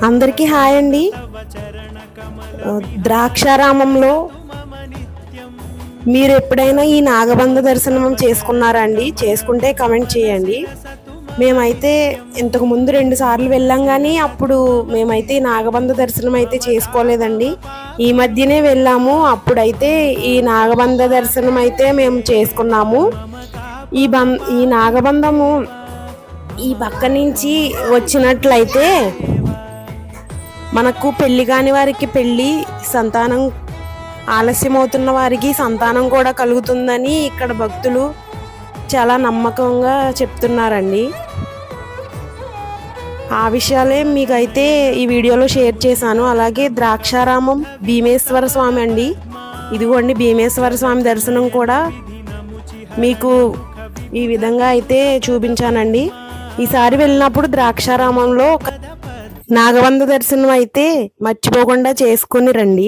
అందరికీ హాయ్ అండి. ద్రాక్షారామంలో మీరు ఎప్పుడైనా ఈ నాగబంధ దర్శనం చేసుకున్నారా అండి? చేసుకుంటే కమెంట్ చేయండి. మేమైతే ఇంతకు ముందు 2 సార్లు వెళ్ళాం, కానీ అప్పుడు మేమైతే ఈ నాగబంధ దర్శనం అయితే చేసుకోలేదండి. ఈ మధ్యనే వెళ్ళాము. అప్పుడైతే ఈ నాగబంధ దర్శనం అయితే మేము చేసుకున్నాము. ఈ నాగబంధము ఈ పక్క నుంచి వచ్చినట్లయితే మనకు పెళ్లి కాని వారికి పెళ్ళి, సంతానం ఆలస్యమవుతున్న వారికి సంతానం కూడా కలుగుతుందని ఇక్కడ భక్తులు చాలా నమ్మకంగా చెప్తున్నారండి. ఆ విషయాలే మీకైతే ఈ వీడియోలో షేర్ చేశాను. అలాగే ద్రాక్షారామం భీమేశ్వర స్వామి అండి, ఇదిగోండి భీమేశ్వర స్వామి దర్శనం కూడా మీకు ఈ విధంగా అయితే చూపించానండి. ఈసారి వెళ్ళినప్పుడు ద్రాక్షారామంలో నాగబంధ దర్శనం అయితే మర్చిపోకుండా చేసుకుని రండి.